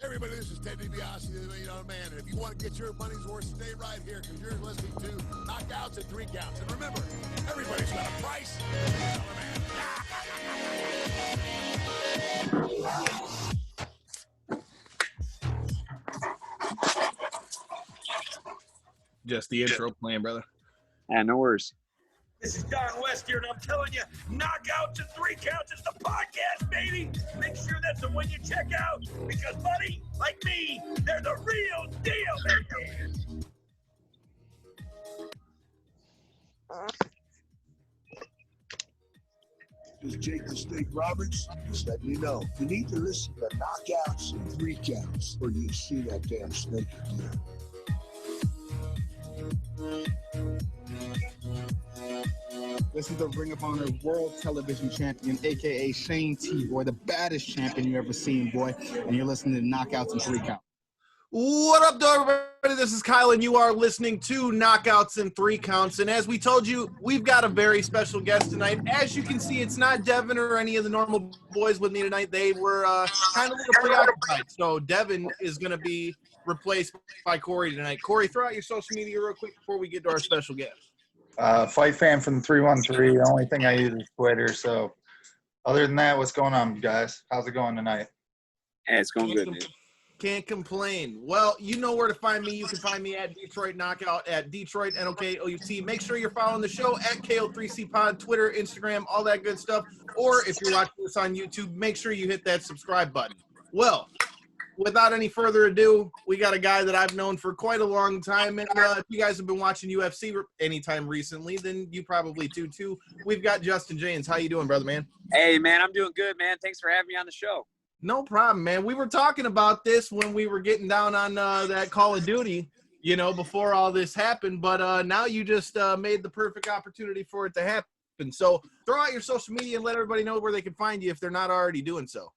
Everybody, this is Ted DiBiase, the $1 Million Man, and if you want to get your money's worth, stay right here, because you're listening to Knockouts and 3 Counts. And remember, everybody's got a price. Just the intro playing, brother. Yeah, no worries. This is Don West here, and I'm telling you, Knockouts and 3 Counts is the podcast, baby. Make sure that's the one you check out, because, buddy, like me, they're the real deal, baby. This is Jake the Snake Roberts. Just letting you know, you need to listen to Knockouts and 3 Counts, or you see that damn snake again. This is the Ring of Honor World Television Champion, a.k.a. Shane T, boy, the baddest champion you ever seen, boy. And you're listening to Knockouts and 3 Counts. What up, everybody? This is Kyle, and you are listening to Knockouts and 3 Counts. And as we told you, we've got a very special guest tonight. As you can see, it's not Devin or any of the normal boys with me tonight. They were kind of a little preoccupied. So Devin is going to be replaced by Corey tonight. Corey, throw out your social media real quick before we get to our special guest. Fight fan from the 313. The only thing I use is Twitter. So other than that, what's going on, guys? How's it going tonight? Hey, it's going good, dude. Can't complain. Well, you know where to find me. You can find me at Detroit Knockout, at Detroit NOKOUT. Make sure you're following the show at KO3C Pod, Twitter, Instagram, all that good stuff. Or if you're watching this on YouTube, make sure you hit that subscribe button. Well, without any further ado, we got a guy that I've known for quite a long time. And if you guys have been watching UFC anytime recently, then you probably do too. We've got Justin James. How you doing, brother, man? Hey, man, I'm doing good, man. Thanks for having me on the show. No problem, man. We were talking about this when we were getting down on that Call of Duty, you know, before all this happened. But now you just made the perfect opportunity for it to happen. So throw out your social media and let everybody know where they can find you if they're not already doing so.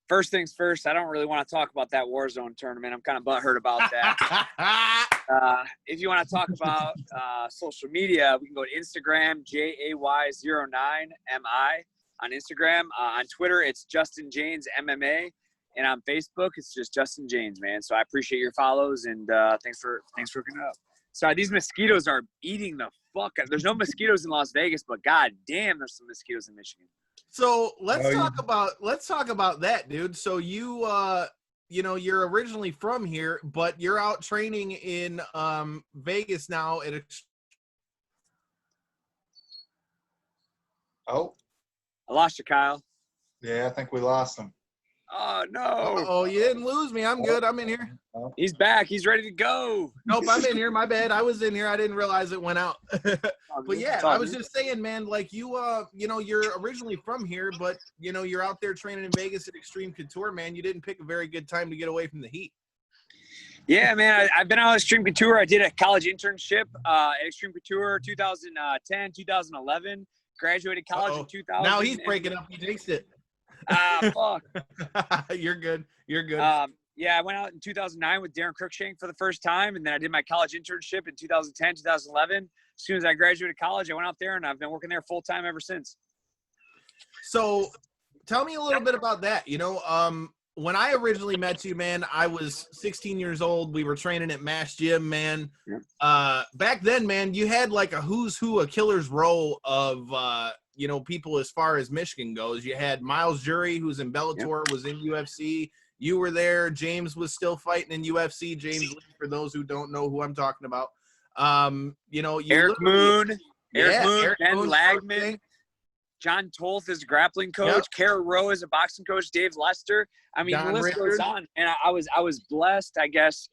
First things first, I don't really want to talk about that Warzone tournament. I'm kind of butthurt about that. If you want to talk about social media, we can go to Instagram, JAY09MI on Instagram. On Twitter, it's Justin James MMA. And on Facebook, it's just Justin James, man. So I appreciate your follows, and thanks for hooking up. Sorry, these mosquitoes are eating the fuck out. There's no mosquitoes in Las Vegas, but god damn, there's some mosquitoes in Michigan. So let's talk about that, dude. So you you know, you're originally from here, but you're out training in Vegas now at Oh, I lost you, Kyle. yeah, I think we lost him. Oh no. Oh, you didn't lose me. I'm good. I'm in here. He's back. He's ready to go. Nope, I'm in here. My bad. I was in here. I didn't realize it went out. But yeah, I was just saying, man, like you know, you're originally from here, but you know, you're out there training in Vegas at Extreme Couture, man. You didn't pick a very good time to get away from the heat. Yeah, man, I've been out at Extreme Couture. I did a college internship at Extreme Couture 2010, 2011. Graduated college in 2000. Now he's breaking up. He jinxed it. Fuck. You're good. You're good. Yeah, I went out in 2009 with Darren Cruikshank for the first time, and then I did my college internship in 2010, 2011. As soon as I graduated college, I went out there, and I've been working there full time ever since. So tell me a little bit about that. You know, when I originally met you, man, I was 16 years old. We were training at Mash Gym, man. Yeah. Back then, man, you had like a who's who, a killer's row of, you know, people as far as Michigan goes. You had Miles Jury, who's in Bellator, was in UFC. You were there. James was still fighting in UFC. James Lee, for those who don't know who I'm talking about. You know, Eric Moon, Eric Ben Moon, Lagman, John Tolth is a grappling coach. Kara Rowe is a boxing coach. Dave Lester. I mean, the list goes on. And I was blessed, I guess,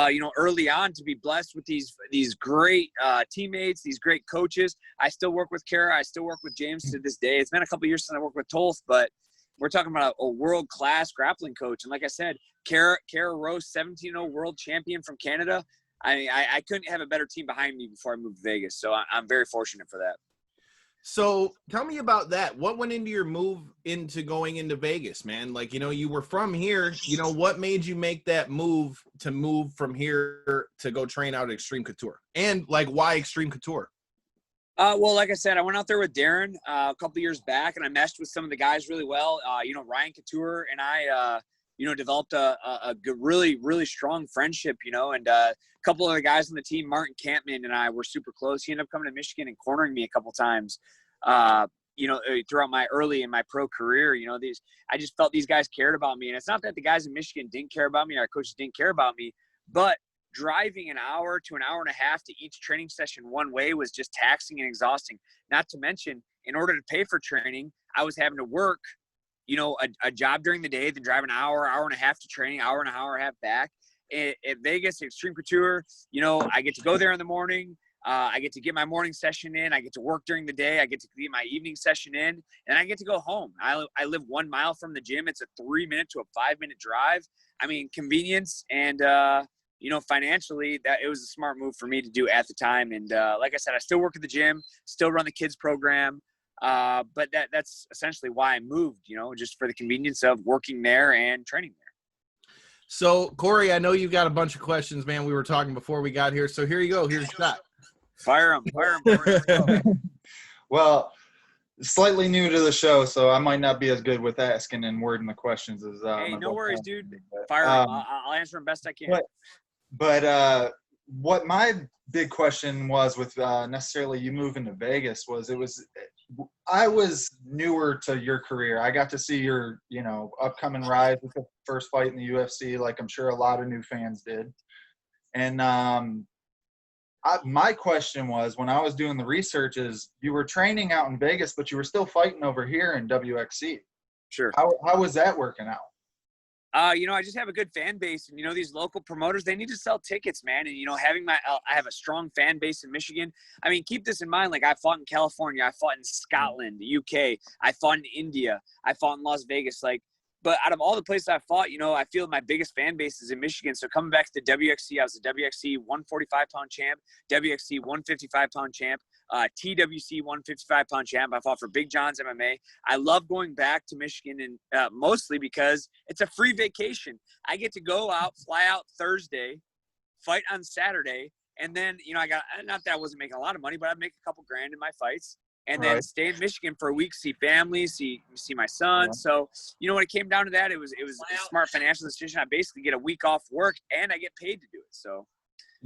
you know, early on to be blessed with these great teammates, these great coaches. I still work with Kara. I still work with James to this day. It's been a couple of years since I worked with Tolth, but we're talking about a world-class grappling coach. And like I said, Kara Rowe, 17-0 world champion from Canada. I couldn't have a better team behind me before I moved to Vegas. So I'm very fortunate for that. So tell me about that. What went into your move into going into Vegas, man? Like, you know, you were from here. You know, what made you make that move to move from here to go train out at Extreme Couture? And, like, why Extreme Couture? Well, like I said, I went out there with Darren a couple of years back, and I meshed with some of the guys really well. You know, Ryan Couture and I developed a good, really, really strong friendship, and a couple of the guys on the team, Martin Campman and I were super close. He ended up coming to Michigan and cornering me a couple times, throughout my early in my pro career. I just felt these guys cared about me. And it's not that the guys in Michigan didn't care about me or our coaches didn't care about me, but driving an hour to an hour and a half to each training session one way was just taxing and exhausting. Not to mention, in order to pay for training, I was having to work, a job during the day, then drive an hour and a half to training, hour and a half back. At Vegas Extreme Couture, I get to go there in the morning. I get to get my morning session in. I get to work during the day. I get to get my evening session in, and I get to go home. I live 1 mile from the gym. It's a 3-minute to a 5-minute drive. I mean, convenience and, financially, that it was a smart move for me to do at the time. And like I said, I still work at the gym, still run the kids program. But that's essentially why I moved, just for the convenience of working there and training there. So, Corey, I know you've got a bunch of questions, man. We were talking before we got here. So here you go. Here's your shot. Fire them. Well, slightly new to the show, so I might not be as good with asking and wording the questions as hey, no worries, dude. Fire them. I'll answer them best I can. But what my big question was with necessarily you moving to Vegas I was newer to your career. I got to see your, upcoming rise with the first fight in the UFC, like I'm sure a lot of new fans did. And my question was, when I was doing the research, is you were training out in Vegas, but you were still fighting over here in WXC. Sure. How was that working out? I just have a good fan base, and these local promoters, they need to sell tickets, man. And I have a strong fan base in Michigan. I mean, keep this in mind. Like, I fought in California, I fought in Scotland, the UK, I fought in India, I fought in Las Vegas. But out of all the places I fought, I feel my biggest fan base is in Michigan. So coming back to the WXC, I was the WXC 145-pound champ, WXC 155-pound champ, TWC 155-pound champ. I fought for Big John's MMA. I love going back to Michigan, and mostly because it's a free vacation. I get to go out, fly out Thursday, fight on Saturday, and then, I got, not that I wasn't making a lot of money, but I'd make a couple grand in my fights. And then stay in Michigan for a week, see family, see my son. So, when it came down to that, it was a smart financial decision. I basically get a week off work and I get paid to do it. So,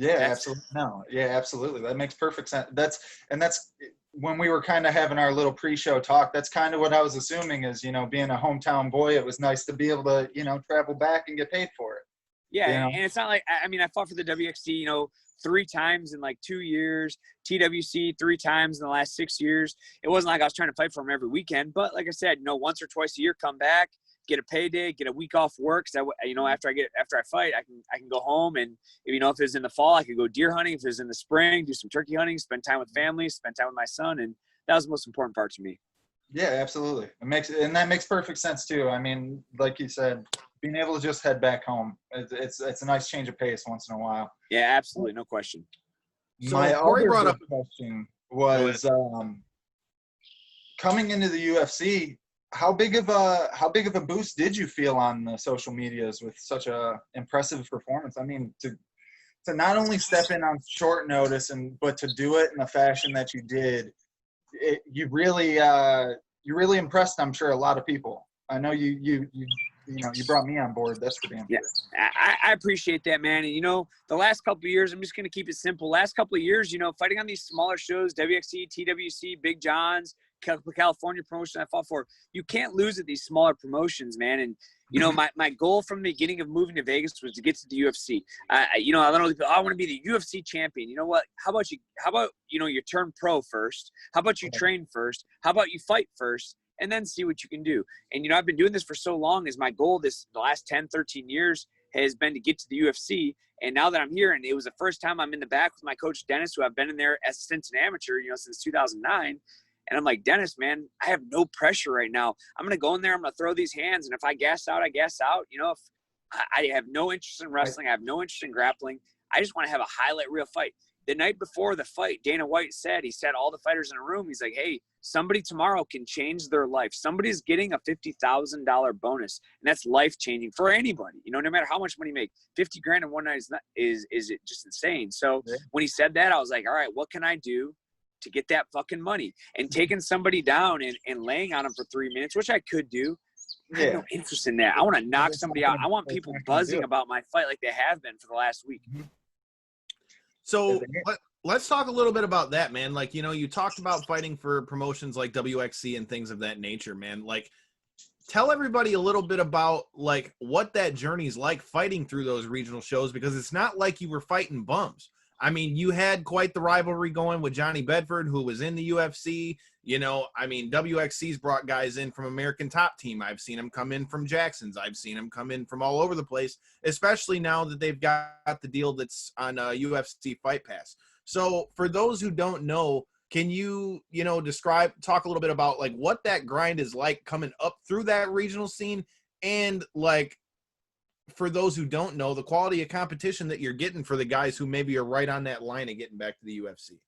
absolutely. That makes perfect sense. That's when we were kind of having our little pre-show talk. That's kind of what I was assuming is, being a hometown boy, it was nice to be able to, travel back and get paid for it. Yeah, and it's not like, I fought for the WXC, 3 times in 2 years, TWC 3 times in the last 6 years. It wasn't like I was trying to fight for them every weekend, but like I said, once or twice a year, come back, get a payday, get a week off work. So after I fight, I can go home, and if it was in the fall, I could go deer hunting. If it was in the spring, do some turkey hunting, spend time with family, spend time with my son, and that was the most important part to me. Yeah, absolutely. That makes perfect sense too. I mean, like you said, being able to just head back home, it's a nice change of pace once in a while. Yeah, absolutely, no question. So my Corey other brought up question was coming into the UFC. How big of a boost did you feel on the social medias with such a impressive performance? I mean, to not only step in on short notice but to do it in the fashion that you did, you really impressed, I'm sure, a lot of people. I know you brought me on board. That's for damn sure. Yeah, I appreciate that, man. And, the last couple of years, I'm just going to keep it simple. Last couple of years, fighting on these smaller shows, WXC, TWC, Big John's, California promotion I fought for, you can't lose at these smaller promotions, man. And, my goal from the beginning of moving to Vegas was to get to the UFC. I want to be the UFC champion. You know what? How about you turn pro first? How about you train first? How about you fight first? And then see what you can do. And, I've been doing this for so long, is my goal the last 10, 13 years has been to get to the UFC. And now that I'm here, and it was the first time I'm in the back with my coach, Dennis, who I've been in there since an amateur, since 2009. And I'm like, Dennis, man, I have no pressure right now. I'm going to go in there. I'm going to throw these hands. And if I gas out, I gas out. If I have no interest in wrestling, I have no interest in grappling. I just want to have a highlight reel fight. The night before the fight, Dana White said all the fighters in a room, he's like, hey, somebody tomorrow can change their life. Somebody's getting a $50,000 bonus, and that's life-changing for anybody. No matter how much money you make, $50,000 in one night is just insane. So when he said that, I was like, all right, what can I do to get that fucking money? And taking somebody down and laying on him for 3 minutes, which I could do, I have no interest in that. I want to knock somebody out. I want people buzzing about my fight like they have been for the last week. So let's talk a little bit about that, man. Like, you know, you talked about fighting for promotions like WXC and things of that nature, man. Like, tell everybody a little bit about like what that journey's like fighting through those regional shows, because it's not like you were fighting bums. I mean, you had quite the rivalry going with Johnny Bedford, who was in the UFC. You know, I mean, WXC's brought guys in from American Top Team. I've seen them come in from Jackson's. I've seen them come in from all over the place, especially now that they've got the deal that's on UFC Fight Pass. So for those who don't know, can you, you know, talk a little bit about like what that grind is like coming up through that regional scene, and like, for those who don't know, the quality of competition that you're getting for the guys who maybe are right on that line of getting back to the UFC.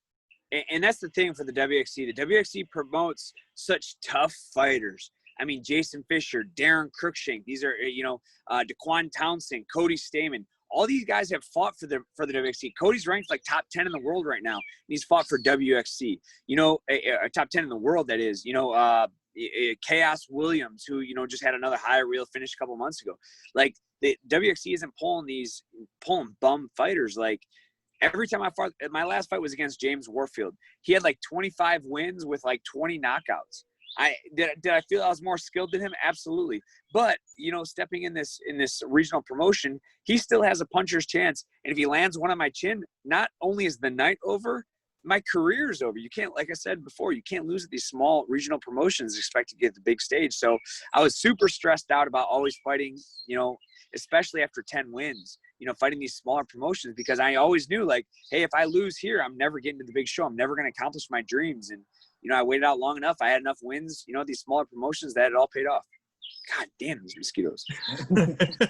And that's the thing for the WXC. The WXC promotes such tough fighters. I mean, Jason Fisher, Darren Cruikshank, these are, you know, Daquan Townsend, Cody Stamen. All these guys have fought for the WXC. Cody's ranked like top 10 in the world right now. And he's fought for WXC. You know, a top 10 in the world, that is. You know, Chaos Williams, who, you know, just had another high reel finish a couple months ago. Like, the WXC isn't pulling bum fighters. Like, every time I fought, my last fight was against James Warfield. He had like 25 wins with like 20 knockouts. Did I feel I was more skilled than him? Absolutely. But, you know, stepping in this regional promotion, he still has a puncher's chance. And if he lands one on my chin, not only is the night over, my career's over. You can't, like I said before, you can't lose at these small regional promotions, expect to get the big stage. So I was super stressed out about always fighting, you know, especially after 10 wins, you know, fighting these smaller promotions, because I always knew, like, hey, if I lose here, I'm never getting to the big show. I'm never going to accomplish my dreams. And, you know, I waited out long enough. I had enough wins, you know, these smaller promotions, that it all paid off. God damn, these mosquitoes.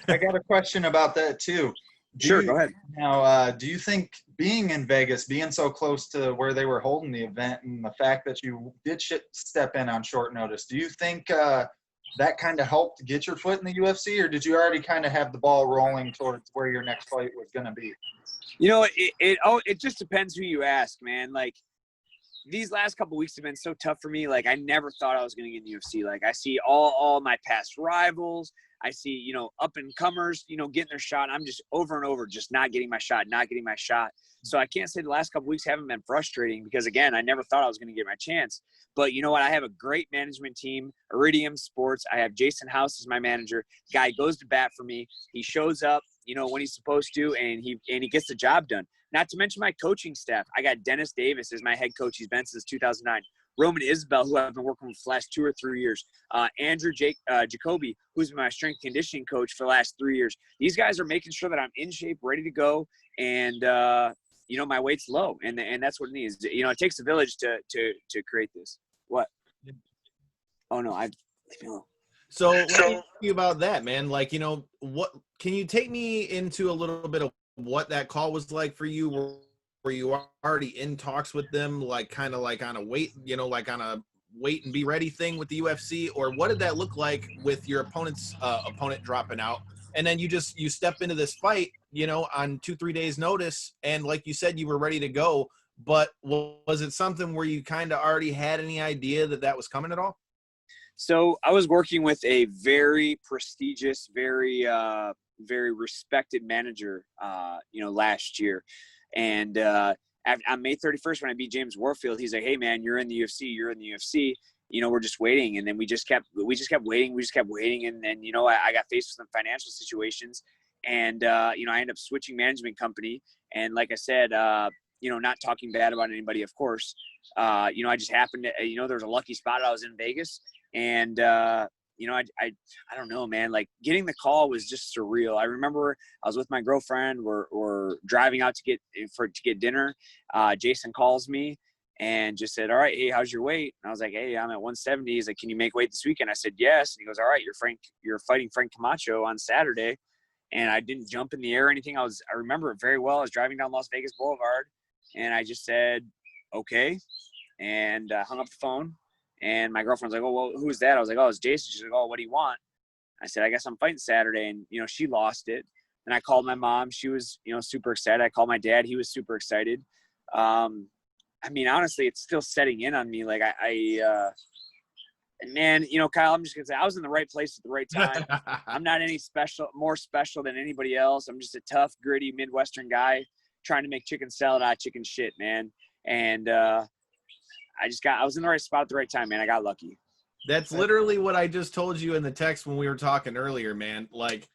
I got a question about that too. Sure, go ahead. Now, do you think being in Vegas, being so close to where they were holding the event, and the fact that you did step in on short notice, do you think that kind of helped get your foot in the UFC, or did you already kind of have the ball rolling towards where your next fight was going to be? You know, it just depends who you ask, man. Like, these last couple of weeks have been so tough for me. Like, I never thought I was going to get in the UFC. Like, I see all my past rivals. I see, you know, up-and-comers, you know, getting their shot. I'm just over and over just not getting my shot. So I can't say the last couple of weeks haven't been frustrating, because, again, I never thought I was going to get my chance. But you know what? I have a great management team, Iridium Sports. I have Jason House as my manager. Guy goes to bat for me. He shows up, you know, when he's supposed to, and he gets the job done. Not to mention my coaching staff. I got Dennis Davis as my head coach. He's been since 2009. Roman Isbell, who I've been working with for the last 2 or 3 years. Andrew Jacoby, who's been my strength conditioning coach for the last 3 years. These guys are making sure that I'm in shape, ready to go, and you know, my weight's low, and that's what it needs. You know, it takes a village to create this. What? Oh no, leave me alone. So let me ask you about that, man. Like, you know, what can you take me into a little bit of what that call was like for you? Were you already in talks with them, like kind of like on a wait, you know, like on a wait and be ready thing with the UFC, or what did that look like with your opponent dropping out, and then you step into this fight, you know, on 2-3 days notice, and like you said, you were ready to go, but was it something where you kind of already had any idea that was coming at all? So I was working with a very prestigious, very respected manager, you know, last year. And on May 31st, when I beat James Warfield, he's like, "Hey man, you're in the UFC. You know, we're just waiting." And then we just kept waiting. And then, you know, I got faced with some financial situations, and, you know, I ended up switching management company. And like I said, you know, not talking bad about anybody, of course, you know, I just happened to, you know, there was a lucky spot. I was in Vegas, and, you know, I don't know, man, like getting the call was just surreal. I remember I was with my girlfriend. We're driving out to get dinner. Jason calls me and just said, "All right, hey, how's your weight?" And I was like, "Hey, I'm at 170. He's like, "Can you make weight this weekend?" I said, "Yes." And he goes, "All right, you're fighting Frank Camacho on Saturday." And I didn't jump in the air or anything. I remember it very well. I was driving down Las Vegas Boulevard, and I just said, "Okay," and hung up the phone. And my girlfriend was like, "Oh, well, who's that?" I was like, "Oh, it's Jason." She's like, "Oh, what do you want?" I said, "I guess I'm fighting Saturday." And, you know, she lost it. And I called my mom. She was, you know, super excited. I called my dad. He was super excited. I mean, honestly, it's still setting in on me. Like Man, you know, Kyle, I'm just gonna say I was in the right place at the right time. I'm not more special than anybody else. I'm just a tough, gritty Midwestern guy trying to make chicken salad out of chicken shit, man. And I was in the right spot at the right time, man. I got lucky. That's literally what I just told you in the text when we were talking earlier, man. Like,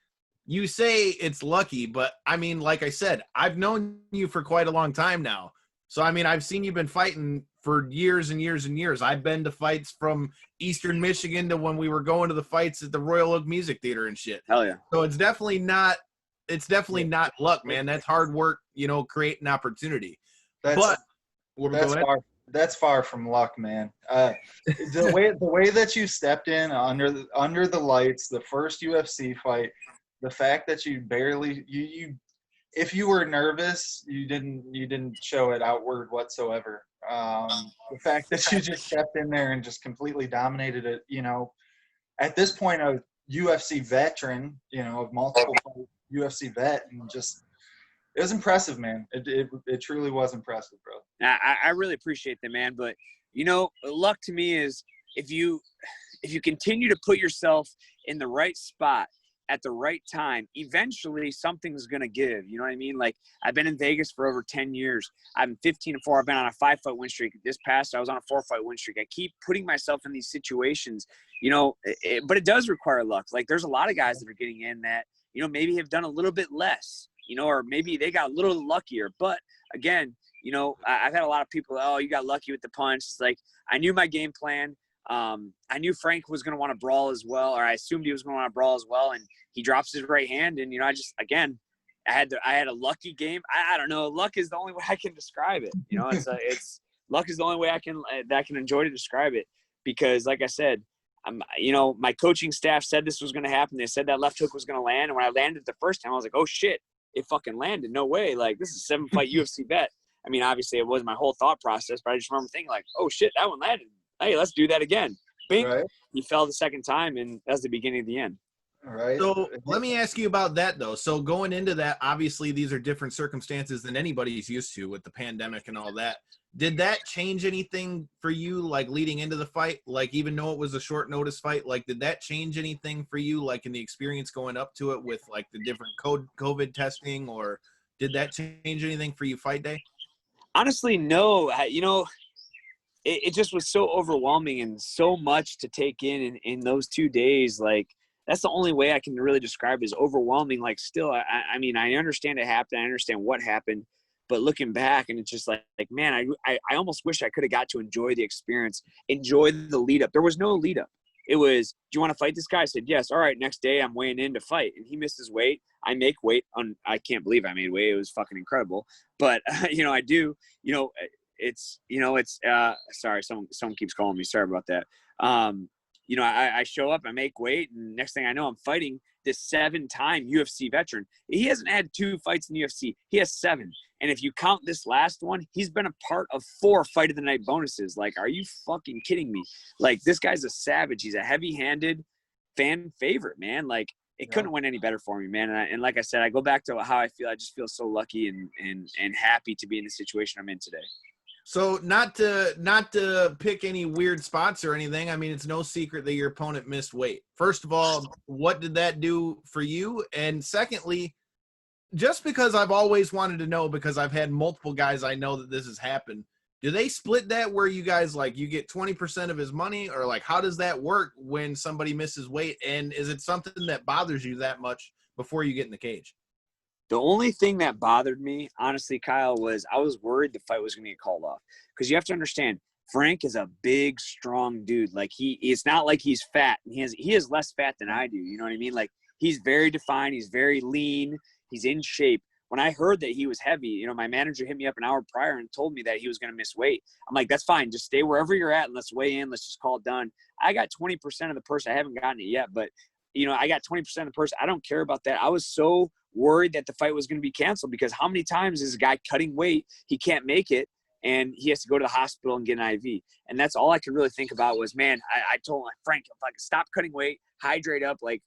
you say it's lucky, but I mean, like I said, I've known you for quite a long time now. So, I mean, I've seen you've been fighting for years and years and years. I've been to fights from Eastern Michigan to when we were going to the fights at the Royal Oak Music Theater and shit. Hell yeah. So it's definitely not luck, man. That's hard work, you know, creating opportunity. That's far from luck, man. The way that you stepped in under the lights, the first UFC fight, the fact that you barely if you were nervous, you didn't show it outward whatsoever. The fact that you just stepped in there and just completely dominated it, you know, at this point a UFC veteran, you know, of multiple UFC vet, and just it was impressive, man. It truly was impressive, bro. I really appreciate that, man. But you know, luck to me is if you continue to put yourself in the right spot at the right time, eventually something's going to give. You know what I mean? Like, I've been in Vegas for over 10 years. I'm 15-4. I've been on a 5-fight win streak. This past, I was on a 4-fight win streak. I keep putting myself in these situations, you know, but it does require luck. Like, there's a lot of guys that are getting in that, you know, maybe have done a little bit less, you know, or maybe they got a little luckier. But again, you know, I've had a lot of people, oh, you got lucky with the punch. It's like, I knew my game plan. I knew Frank was going to want to brawl as well, or I assumed he was going to want to brawl as well. And he drops his right hand. And, you know, I had a lucky game. I don't know. Luck is the only way I can describe it. You know, luck is the only way I can enjoy to describe it, because like I said, you know, my coaching staff said this was going to happen. They said that left hook was going to land. And when I landed the first time, I was like, oh shit, it fucking landed. No way. Like, this is a 7-fight UFC bet. I mean, obviously it wasn't my whole thought process, but I just remember thinking like, oh shit, that one landed. Hey, let's do that again. Bing. Right. He fell the second time, and that's the beginning of the end. All right. So let me ask you about that, though. So going into that, obviously these are different circumstances than anybody's used to with the pandemic and all that. Did that change anything for you, like leading into the fight? Like, even though it was a short notice fight, like, did that change anything for you, like in the experience going up to it with like the different COVID testing, or did that change anything for you fight day? Honestly, no. You know, it just was so overwhelming and so much to take in those 2 days. Like, that's the only way I can really describe it, is overwhelming. Like, still, I mean, I understand it happened. I understand what happened. But looking back, and it's just like man, I almost wish I could have got to enjoy the experience, enjoy the lead up. There was no lead up. It was, do you want to fight this guy? I said, yes. All right, next day I'm weighing in to fight. And he missed his weight. I make weight. I can't believe I made weight. It was fucking incredible. But, you know, I do, you know, sorry, someone keeps calling me. Sorry about that. You know, I show up, I make weight, and next thing I know, I'm fighting this 7-time UFC veteran. He hasn't had 2 fights in the UFC. He has 7. And if you count this last one, he's been a part of 4 Fight of the Night bonuses. Like, are you fucking kidding me? Like, this guy's a savage. He's a heavy-handed fan favorite, man. Like, it couldn't win any better for me, man. And like I said, I go back to how I feel. I just feel so lucky and happy to be in the situation I'm in today. So not to pick any weird spots or anything. I mean, it's no secret that your opponent missed weight. First of all, what did that do for you? And secondly, just because I've always wanted to know, because I've had multiple guys I know that this has happened, do they split that where you guys, like, you get 20% of his money, or like, how does that work when somebody misses weight? And is it something that bothers you that much before you get in the cage? The only thing that bothered me, honestly, Kyle, was I was worried the fight was going to get called off. Because you have to understand, Frank is a big, strong dude. Like, it's not like he's fat. He has less fat than I do. You know what I mean? Like, he's very defined. He's very lean. He's in shape. When I heard that he was heavy, you know, my manager hit me up an hour prior and told me that he was going to miss weight. I'm like, that's fine. Just stay wherever you're at and let's weigh in. Let's just call it done. I got 20% of the purse. I haven't gotten it yet, but, you know, I got 20% of the purse. I don't care about that. I was so worried that the fight was going to be canceled, because how many times is a guy cutting weight, he can't make it, and he has to go to the hospital and get an IV. And that's all I could really think about was, man, I told him, like, Frank, if I could stop cutting weight, hydrate up, like,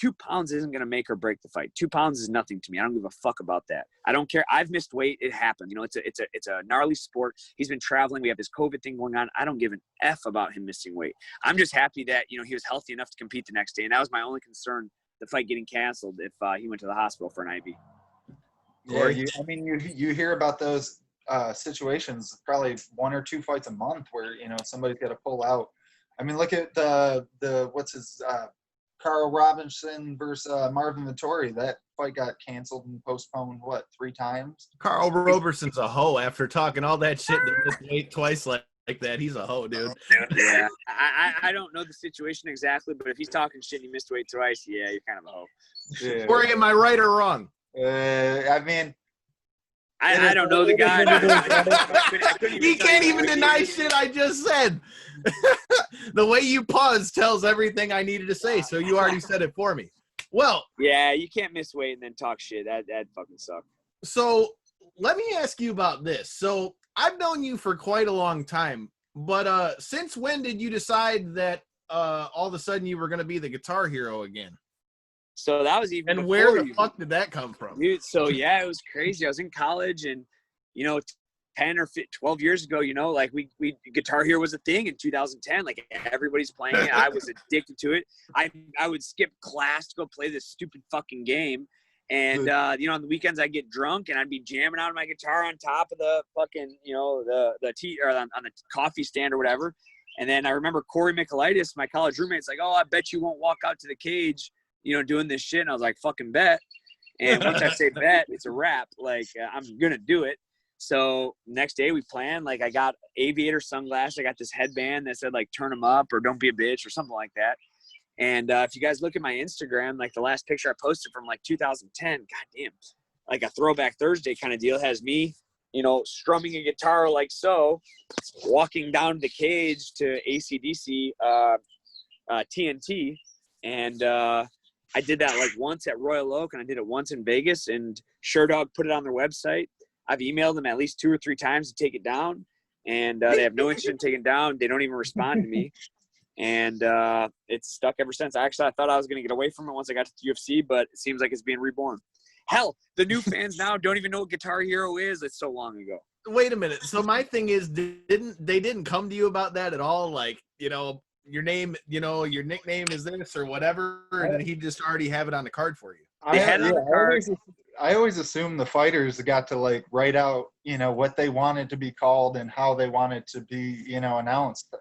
2 pounds isn't going to make or break the fight. 2 pounds is nothing to me. I don't give a fuck about that. I don't care. I've missed weight. It happened. You know, it's a gnarly sport. He's been traveling. We have this COVID thing going on. I don't give an F about him missing weight. I'm just happy that, you know, he was healthy enough to compete the next day. And that was my only concern, the fight getting canceled if he went to the hospital for an IV. Yeah, you hear about those situations, probably 1 or 2 fights a month where, you know, somebody's got to pull out. I mean, look at the what's his Carl Robinson versus Marvin Vittori. That fight got canceled and postponed, 3 times? Carl Roberson's a hoe after talking all that shit to miss weight twice like that. He's a hoe, dude. Yeah, I don't know the situation exactly, but if he's talking shit and he missed weight twice, yeah, you're kind of a hoe. Yeah. Corey, am I right or wrong? I mean, I don't know the guy. He can't even deny shit I just said. The way you paused tells everything I needed to say, so you already said it for me. Well, yeah, you can't miss weight and then talk shit. That fucking sucks. So let me ask you about this. So I've known you for quite a long time, but since when did you decide that all of a sudden you were going to be the guitar hero again? So that was even. And where the fuck did that come from? Dude, so yeah, it was crazy. I was in college, and you know, 10 or 12 years ago, you know, like we Guitar Hero was a thing in 2010. Like everybody's playing it. I was addicted to it. I would skip class to go play this stupid fucking game. And you know, on the weekends I'd get drunk and I'd be jamming out my guitar on top of the fucking, you know, the tea or on the coffee stand or whatever. And then I remember Corey Michaelitis, my college roommate's like, "Oh, I bet you won't walk out to the cage, you know, doing this shit." And I was like, "Fucking bet." And once I say bet, it's a wrap. Like I'm gonna do it. So next day we planned, like I got aviator sunglasses. I got this headband that said like "turn them up" or "don't be a bitch" or something like that. And if you guys look at my Instagram, like the last picture I posted from like 2010, goddamn, like a Throwback Thursday kind of deal, has me, you know, strumming a guitar like so, walking down the cage to AC/DC TNT. And I did that like once at Royal Oak, and I did it once in Vegas, and SureDog put it on their website. I've emailed them at least 2 or 3 times to take it down, and they have no interest in taking it down. They don't even respond to me. And it's stuck ever since. I thought I was going to get away from it once I got to the UFC, but it seems like it's being reborn. Hell, the new fans now don't even know what Guitar Hero is. It's so long ago. Wait a minute. So my thing is, didn't come to you about that at all? Like, you know, your name, you know, your nickname is this or whatever, or did he just already have it on the card for you? I always assume the fighters got to like write out, you know, what they wanted to be called and how they wanted to be, you know, announced.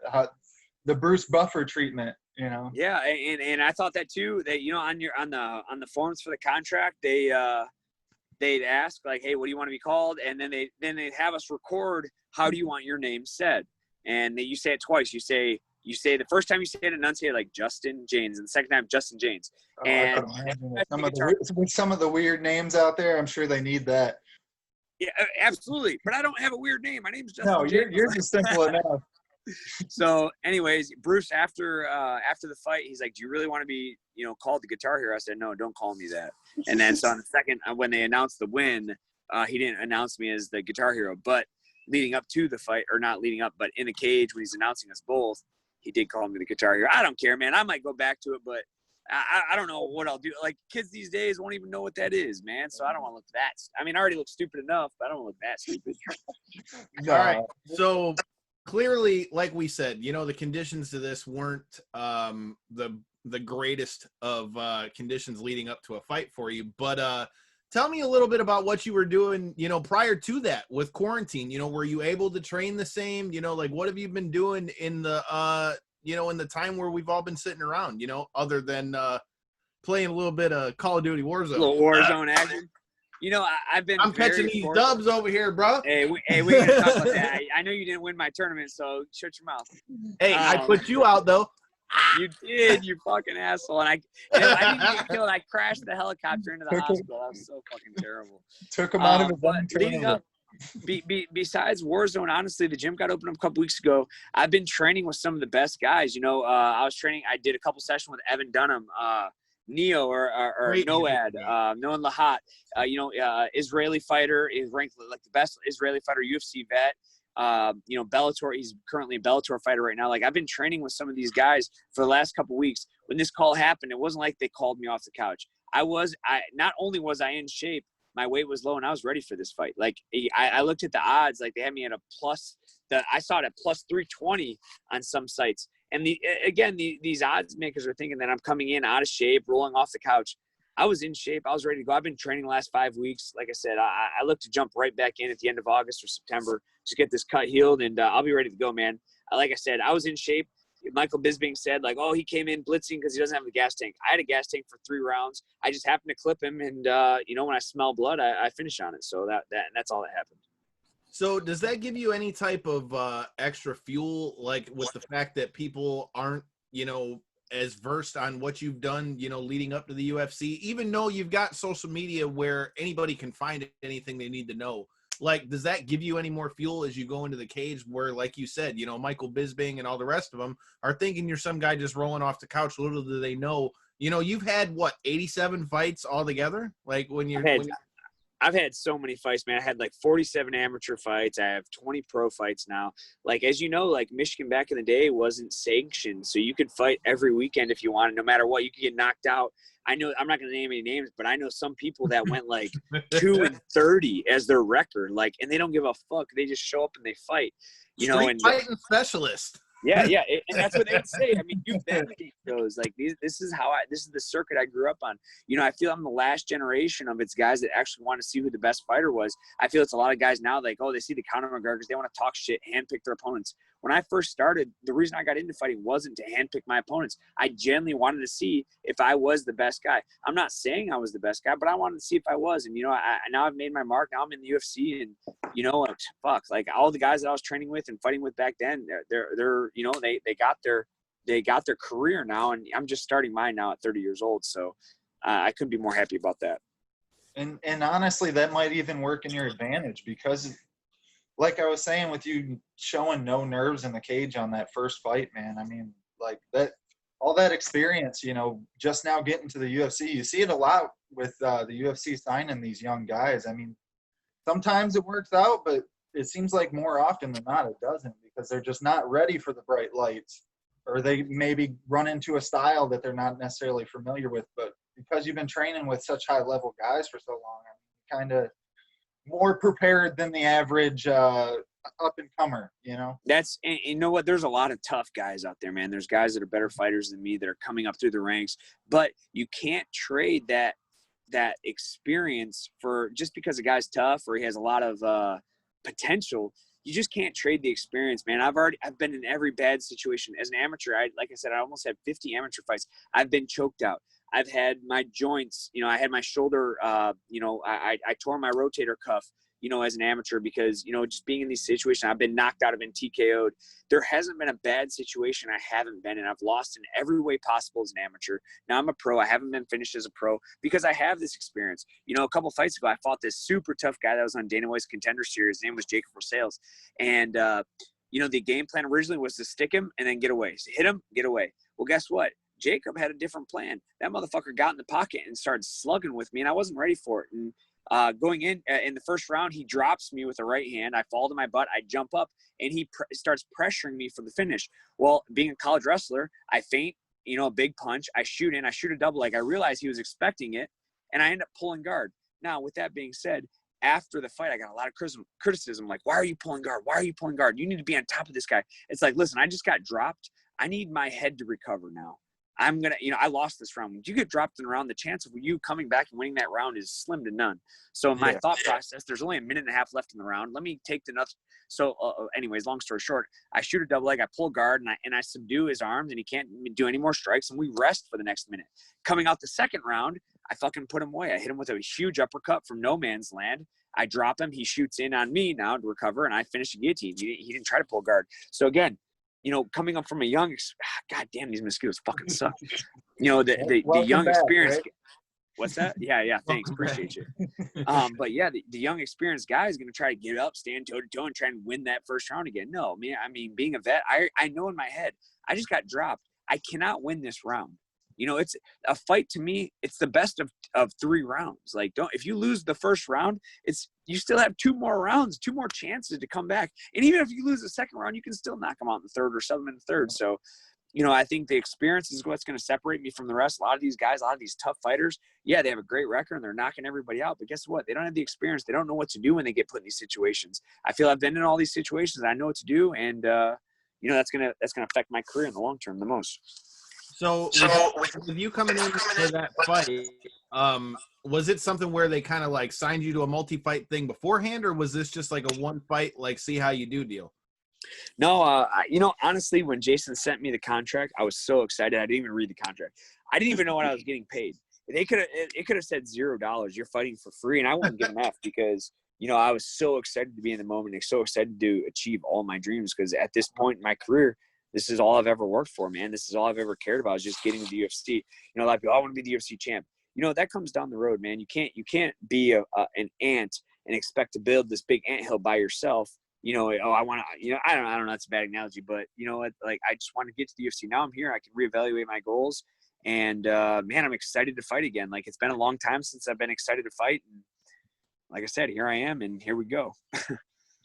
The Bruce Buffer treatment, you know. Yeah, and I thought that too. That, you know, on the forms for the contract, they'd ask like, "Hey, what do you want to be called?" And then they'd have us record, "How do you want your name said?" And you say it twice. You say the first time you say it, enunciate like Justin James, and the second time Justin James. And some of the weird names out there, I'm sure they need that. Yeah, absolutely. But I don't have a weird name. My name's Justin. No, James. yours is simple enough. So, anyways, Bruce, after the fight, he's like, "Do you really want to be, you know, called the Guitar Hero?" I said, "No, don't call me that." And then so on the second, when they announced the win, he didn't announce me as the Guitar Hero, but leading up to the fight, or not leading up, but in the cage when he's announcing us both, he did call me the Guitar Hero. I don't care, man. I might go back to it, but I don't know what I'll do. Like, kids these days won't even know what that is, man. So I don't want to look that. I mean, I already look stupid enough, but I don't want to look that stupid. All right. So clearly, like we said, you know, the conditions to this weren't the greatest of conditions leading up to a fight for you. But tell me a little bit about what you were doing, you know, prior to that with quarantine. You know, were you able to train the same? You know, like what have you been doing in the you know, in the time where we've all been sitting around, you know, other than playing a little bit of Call of Duty Warzone. A little Warzone action. You know, I'm catching these dubs over here, bro. Hey, we ain't gonna talk about that. I know you didn't win my tournament, so shut your mouth. Hey, I put you out though. You did, you fucking asshole. And I didn't get killed. I crashed the helicopter into the hospital. That was so fucking terrible. Took him out of his own tournament. Besides Warzone, honestly, the gym got opened up a couple weeks ago. I've been training with some of the best guys. You know, I did a couple sessions with Evan Dunham, Neo or Noad, Noan Lahat, you know, Israeli fighter, is ranked like the best Israeli fighter, UFC vet. Bellator. He's currently a Bellator fighter right now. Like, I've been training with some of these guys for the last couple of weeks. When this call happened, it wasn't like they called me off the couch. Not only was I in shape, my weight was low and I was ready for this fight. Like, I looked at the odds, like they had me at I saw it at plus 320 on some sites. And these odds makers are thinking that I'm coming in out of shape, rolling off the couch. I was in shape. I was ready to go. I've been training the last 5 weeks. Like I said, I look to jump right back in at the end of August or September to get this cut healed, and I'll be ready to go, man. Like I said, I was in shape. Michael Bisping said, like, oh, he came in blitzing because he doesn't have the gas tank. I had a gas tank for 3 rounds. I just happened to clip him, and, when I smell blood, I finish on it. So that's all that happened. So does that give you any type of extra fuel, like with the fact that people aren't, as versed on what you've done, leading up to the UFC, even though you've got social media where anybody can find anything they need to know? Like, does that give you any more fuel as you go into the cage where, like you said, Michael Bisping and all the rest of them are thinking you're some guy just rolling off the couch? Little do they know, you've had 87 fights altogether? Like I've had so many fights, man. I had like 47 amateur fights. I have 20 pro fights now. Like, as you know, like Michigan back in the day wasn't sanctioned. So you could fight every weekend if you wanted, no matter what. You could get knocked out. I know I'm not going to name any names, but I know some people that went like 2-30 as their record. Like, and they don't give a fuck. They just show up and they fight, Street fighting specialist. Yeah, and that's what they would say. I mean, you've been to these shows. Like, this is the circuit I grew up on. I feel I'm the last generation of its guys that actually want to see who the best fighter was. I feel it's a lot of guys now, like, oh, they see the Conor McGregors, they want to talk shit, handpick their opponents. When I first started, the reason I got into fighting wasn't to handpick my opponents. I genuinely wanted to see if I was the best guy. I'm not saying I was the best guy, but I wanted to see if I was. And, now I've made my mark. Now I'm in the UFC, and, like all the guys that I was training with and fighting with back then, they're they got their career now, and I'm just starting mine now at 30 years old. So I couldn't be more happy about that. And honestly, that might even work in your advantage because, like I was saying, with you showing no nerves in the cage on that first fight, man, I mean, like that, all that experience, just now getting to the UFC, you see it a lot with the UFC signing these young guys. I mean, sometimes it works out, but it seems like more often than not it doesn't, because they're just not ready for the bright lights, or they maybe run into a style that they're not necessarily familiar with. But because you've been training with such high-level guys for so long, I mean, kind of more prepared than the average up-and-comer, That's, and you know what? There's a lot of tough guys out there, man. There's guys that are better fighters than me that are coming up through the ranks, but you can't trade that experience for just because a guy's tough or he has a lot of potential. You just can't trade the experience, man. I've been in every bad situation as an amateur. Like I said, I almost had 50 amateur fights. I've been choked out. I've had my joints, I had my shoulder, I tore my rotator cuff, as an amateur because, just being in these situations, I've been knocked out, I've been TKO'd. There hasn't been a bad situation I haven't been in. I've lost in every way possible as an amateur. Now I'm a pro. I haven't been finished as a pro because I have this experience. A couple fights ago, I fought this super tough guy that was on Dana White's Contender Series. His name was Jacob Rosales. And, the game plan originally was to stick him and then get away. So hit him, get away. Well, guess what? Jacob had a different plan. That motherfucker got in the pocket and started slugging with me, and I wasn't ready for it. And going in the first round, he drops me with a right hand. I fall to my butt. I jump up, and he starts pressuring me for the finish. Well, being a college wrestler, I feint, a big punch. I shoot a double leg. I realized he was expecting it, and I end up pulling guard. Now, with that being said, after the fight, I got a lot of criticism. Like, why are you pulling guard? Why are you pulling guard? You need to be on top of this guy. It's like, listen, I just got dropped. I need my head to recover now. I'm going to, I lost this round. When you get dropped in a round, the chance of you coming back and winning that round is slim to none. So my thought process, there's only a minute and a half left in the round. Let me take the nuts. So anyways, long story short, I shoot a double leg, I pull guard, and I subdue his arms, and he can't do any more strikes, and we rest for the next minute. Coming out the second round, I fucking put him away. I hit him with a huge uppercut from no man's land. I drop him. He shoots in on me now to recover, and I finish the guillotine. He didn't try to pull guard. So again, coming up from a young, God damn, these mosquitoes fucking suck. The young experience. Right? What's that? Yeah. Thanks. Appreciate you. But yeah, the young experienced guy is going to try to get up, stand toe to toe, and try and win that first round again. No, man. I mean, being a vet, I know in my head, I just got dropped. I cannot win this round. It's a fight to me. It's the best of 3 rounds. Like, if you lose the first round, it's you still have 2 more rounds, 2 more chances to come back. And even if you lose the second round, you can still knock them out in the third or 7 in the third. So, I think the experience is what's going to separate me from the rest. A lot of these guys, a lot of these tough fighters, yeah, they have a great record and they're knocking everybody out. But guess what? They don't have the experience. They don't know what to do when they get put in these situations. I feel I've been in all these situations. I know what to do. And, that's going to affect my career in the long term the most. So with you coming in for that fight, was it something where they kind of like signed you to a multi-fight thing beforehand, or was this just like a one fight, like see how you do deal? No, honestly, when Jason sent me the contract, I was so excited. I didn't even read the contract. I didn't even know what I was getting paid. It could have said $0. You're fighting for free, and I wouldn't give an F because I was so excited to be in the moment and so excited to achieve all my dreams. Because at this point in my career, this is all I've ever worked for, man. This is all I've ever cared about is just getting to the UFC. A lot of people, I want to be the UFC champ. That comes down the road, man. You can't be an ant and expect to build this big anthill by yourself. I want to, I don't know. That's a bad analogy, but like I just want to get to the UFC. Now I'm here. I can reevaluate my goals, and man, I'm excited to fight again. Like it's been a long time since I've been excited to fight. And like I said, here I am, and here we go.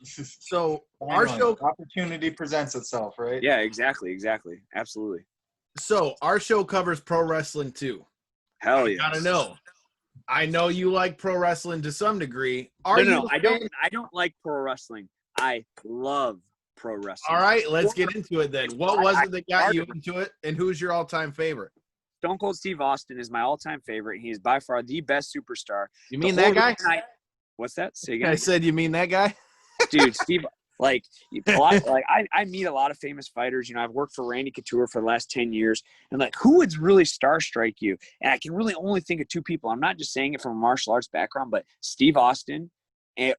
So our show opportunity presents itself, right? Yeah, exactly, absolutely. So our show covers pro wrestling too. Hell yeah! Gotta know. I know you like pro wrestling to some degree. No, I don't like pro wrestling. I love pro wrestling. All right, let's get into it then. What was it that got you into it, and who's your all-time favorite? Stone Cold Steve Austin is my all-time favorite. He is by far the best superstar. You mean that guy? What's that? Say again. I said you mean that guy? Dude, Steve, I meet a lot of famous fighters. I've worked for Randy Couture for the last 10 years. And who would really starstrike you? And I can really only think of 2 people. I'm not just saying it from a martial arts background, but Steve Austin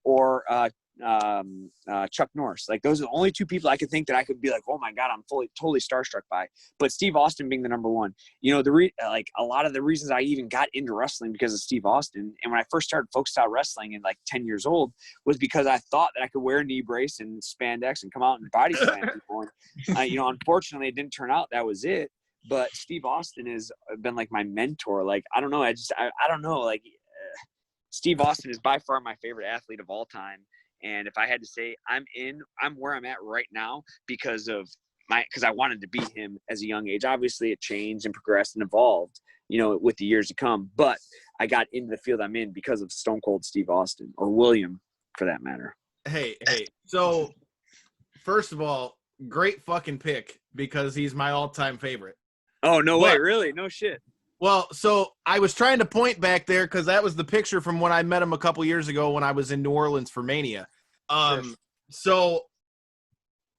or Chuck Norris. Those are the only 2 people I could think that I could be like, oh my God, I'm totally starstruck by. But Steve Austin being the number one, a lot of the reasons I even got into wrestling because of Steve Austin. And when I first started folk style wrestling in 10 years old was because I thought that I could wear a knee brace and spandex and come out and body slam people. And, unfortunately it didn't turn out that was it. But Steve Austin has been my mentor. I don't know. I don't know. Steve Austin is by far my favorite athlete of all time. And if I had to say I'm where I'm at right now because I wanted to be him as a young age. Obviously it changed and progressed and evolved, with the years to come. But I got into the field I'm in because of Stone Cold Steve Austin, or William for that matter. Hey. So first of all, great fucking pick because he's my all-time favorite. Oh, no way. Really? No shit. Well, so I was trying to point back there because that was the picture from when I met him a couple years ago when I was in New Orleans for Mania. So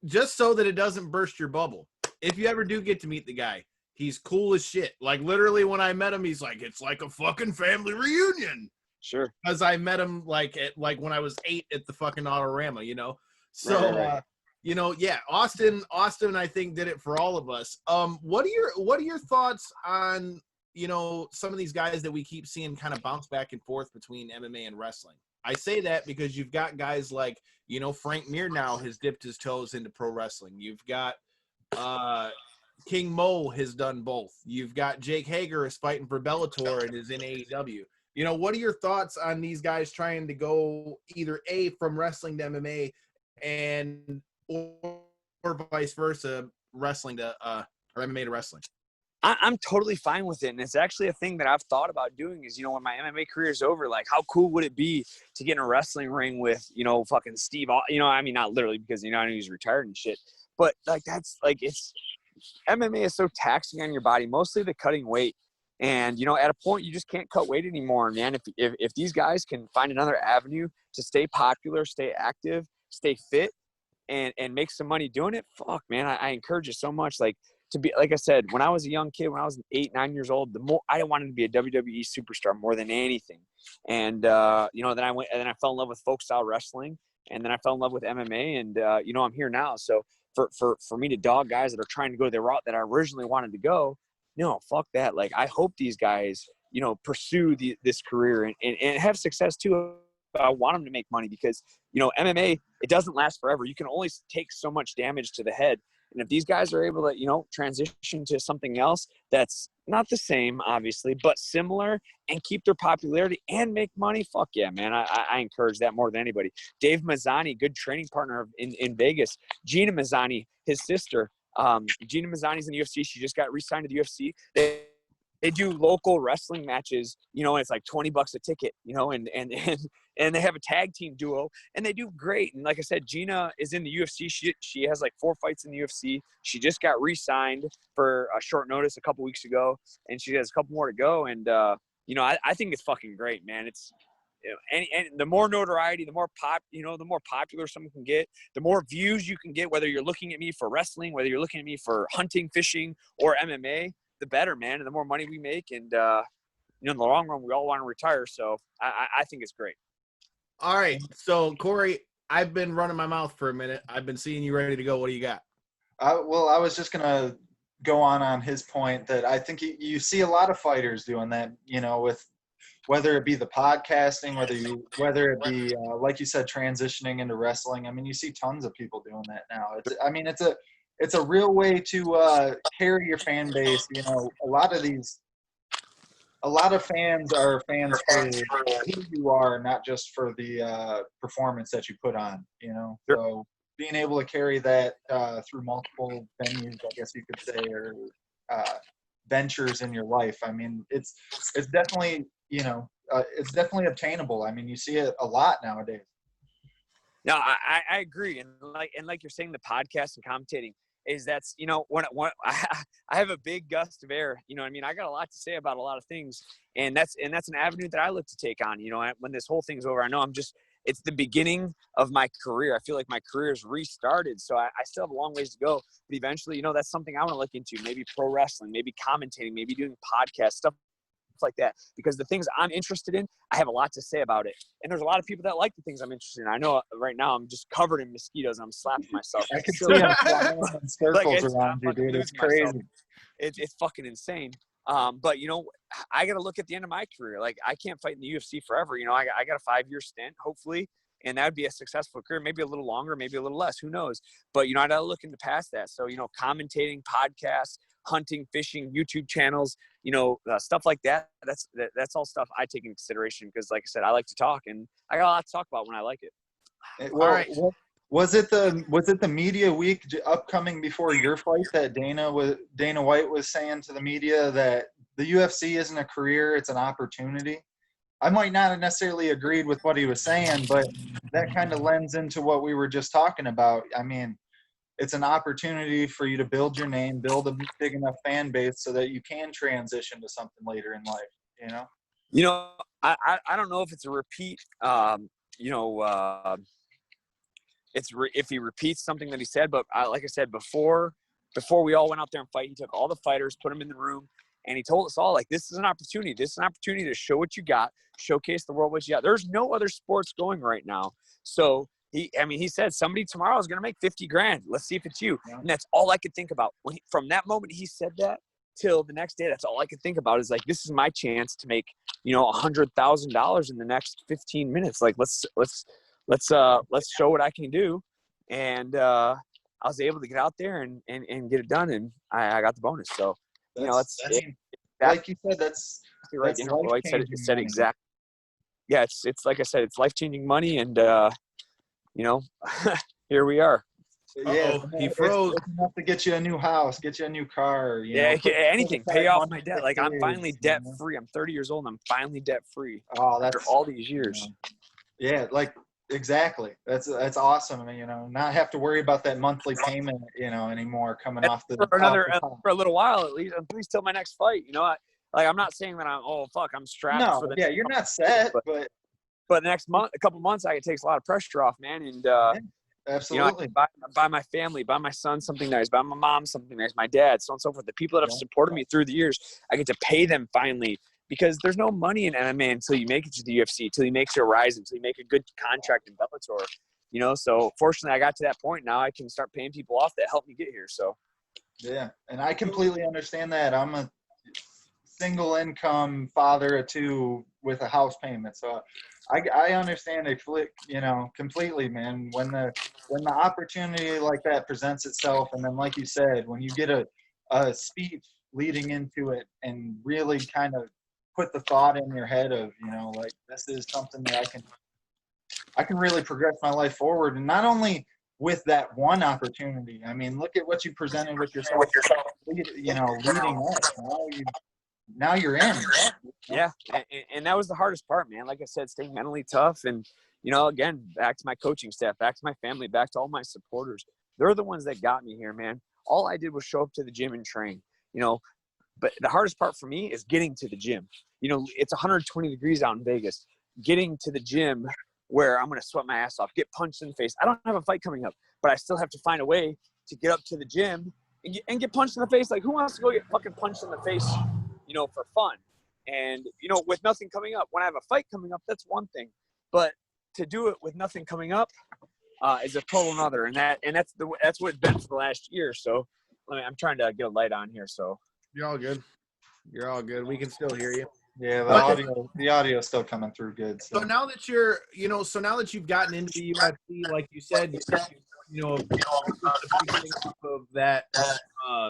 just so that it doesn't burst your bubble, if you ever do get to meet the guy, he's cool as shit. Literally when I met him, he's like, it's like a fucking family reunion. Sure. Because I met him at when I was 8 at the fucking Autorama, So, right. Yeah, Austin, I think did it for all of us. What are your thoughts on some of these guys that we keep seeing kind of bounce back and forth between MMA and wrestling? I say that because you've got guys like, Frank Mir now has dipped his toes into pro wrestling. You've got King Mo has done both. You've got Jake Hager is fighting for Bellator and is in AEW. What are your thoughts on these guys trying to go either from wrestling to MMA and or vice versa, wrestling to or MMA to wrestling? I'm totally fine with it. And it's actually a thing that I've thought about doing is, when my MMA career is over, how cool would it be to get in a wrestling ring with, fucking Steve, I mean, not literally because, I know he's retired and shit, but that's it's MMA is so taxing on your body, mostly the cutting weight. And, at a point you just can't cut weight anymore, man. If these guys can find another avenue to stay popular, stay active, stay fit and make some money doing it, fuck, man, I encourage it so much. To be, like I said, when I was a young kid, when I was 8, 9 years old, I wanted to be a WWE superstar more than anything. And, then I fell in love with folk style wrestling, and then I fell in love with MMA, and, I'm here now. So for me to dog guys that are trying to go the route that I originally wanted to go, no, fuck that. I hope these guys, pursue this career and have success too. I want them to make money because, MMA, it doesn't last forever. You can only take so much damage to the head. And if these guys are able to, you know, transition to something else that's not the same, obviously, but similar, and keep their popularity and make money, fuck yeah, man. I encourage that more than anybody. Dave Mazzani, good training partner in Vegas. Gina Mazzani, his sister. Gina Mazzani's in the UFC. She just got re-signed to the UFC. They do local wrestling matches, you know, and it's like $20 a ticket, you know, and they have a tag team duo, and they do great. And like I said, Gina is in the UFC. She has like 4 fights in the UFC. She just got re-signed for a short notice a couple weeks ago, and she has a couple more to go. And you know, I think it's fucking great, man. It's, you know, and the more notoriety, the more the more popular someone can get, the more views you can get, whether you're looking at me for wrestling, whether you're looking at me for hunting, fishing, or MMA, the better, man. And the more money we make, and you know, in the long run, we all want to retire. So I think it's great. All right. So Corey, I've been running my mouth for a minute. I've been seeing you ready to go. What do you got? Well, I was just going to go on his point that I think you see a lot of fighters doing that, you know, with whether it be the podcasting, whether it be, like you said, transitioning into wrestling. I mean, you see tons of people doing that now. It's a real way to carry your fan base. You know, a lot of fans are fans for who you are, not just for the performance that you put on, you know. So being able to carry that through multiple venues, I guess you could say, or ventures in your life. I mean, it's definitely, you know, it's definitely obtainable. I mean, you see it a lot nowadays. No, I agree. And like you're saying, the podcast and commentating is that's, you know, when I have a big gust of air, you know what I mean? I got a lot to say about a lot of things, and that's an avenue that I look to take on, you know, when this whole thing's over. I know it's the beginning of my career. I feel like my career is restarted. So I still have a long ways to go, but eventually, you know, that's something I want to look into, maybe pro wrestling, maybe commentating, maybe doing podcasts, stuff like that, because the things I'm interested in, I have a lot to say about it. And there's a lot of people that like the things I'm interested in. I know right now I'm just covered in mosquitoes and I'm slapping myself. I can see them flying in circles around you, dude. It's crazy. It's fucking insane. But you know, I got to look at the end of my career. Like, I can't fight in the UFC forever. You know, I got a 5-year stint, hopefully, and that would be a successful career, maybe a little longer, maybe a little less, who knows? But, you know, I got to look into past that. So, you know, commentating, podcasts, hunting, fishing, YouTube channels, you know, stuff like that. That's all stuff I take into consideration, because, like I said, I like to talk, and I got a lot to talk about when I like it. Well, all right. Was it the media week upcoming before your fight that Dana White was saying to the media that the UFC isn't a career, it's an opportunity? I might not have necessarily agreed with what he was saying, but that kind of lends into what we were just talking about. I mean, it's an opportunity for you to build your name, build a big enough fan base so that you can transition to something later in life, you know? You know, I don't know if it's a repeat, if he repeats something that he said, but like I said, before we all went out there and fight, he took all the fighters, put them in the room, and he told us all, like, this is an opportunity. This is an opportunity to show what you got, showcase the world what you got. There's no other sports going right now. So he said, somebody tomorrow is going to make 50 grand. Let's see if it's you. Yeah. And that's all I could think about. From that moment he said that till the next day, that's all I could think about, is like, this is my chance to make, you know, $100,000 in the next 15 minutes. Like, let's show what I can do. And I was able to get out there and get it done, and I got the bonus. So, you know, like you said, that's right. You know, White said exactly. Yeah, it's like I said, it's life-changing money, and you know, here we are. Yeah, he froze. It's enough to get you a new house, get you a new car. Anything. Pay off my debt. Like, I'm finally debt-free. I'm 30 years old, and I'm finally debt-free. Oh, after all these years. Yeah, like, exactly. That's awesome. You know, not have to worry about that monthly payment, you know, anymore coming off the for a little while, at least till my next fight. You know, I'm not saying that I'm strapped. No, for the you're not set, but next month, a couple months, it takes a lot of pressure off, man. And absolutely, you know, buy my family, buy my son something nice, buy my mom something nice, my dad, so on and so forth. The people that have supported me through the years, I get to pay them finally. Because there's no money in MMA until you make it to the UFC, until you make it to Rise, until you make a good contract in Bellator. You know, so fortunately I got to that point. Now I can start paying people off that helped me get here. So, yeah, and I completely understand that. I'm a single income father of 2 with a house payment, so I understand it, completely, man. When the opportunity like that presents itself, and then like you said, when you get a speech leading into it, and really kind of put the thought in your head of, like, this is something that I can really progress my life forward, and not only with that one opportunity. I mean, look at what you presented with yourself, leading up. Now you're in. Yeah, and that was the hardest part, man. Like I said, staying mentally tough, and again, back to my coaching staff, back to my family, back to all my supporters. They're the ones that got me here, man. All I did was show up to the gym and train. But the hardest part for me is getting to the gym. It's 120 degrees out in Vegas. Getting to the gym where I'm going to sweat my ass off, get punched in the face. I don't have a fight coming up, but I still have to find a way to get up to the gym and get punched in the face. Like, who wants to go get fucking punched in the face, for fun? And, with nothing coming up, when I have a fight coming up, that's one thing. But to do it with nothing coming up is a total another. And that's what it's been for the last year. So I'm trying to get a light on here. So you're all good. You're all good. We can still hear you. Yeah, the audio is still coming through good. So now that now that you've gotten into the UFC, like you said, of that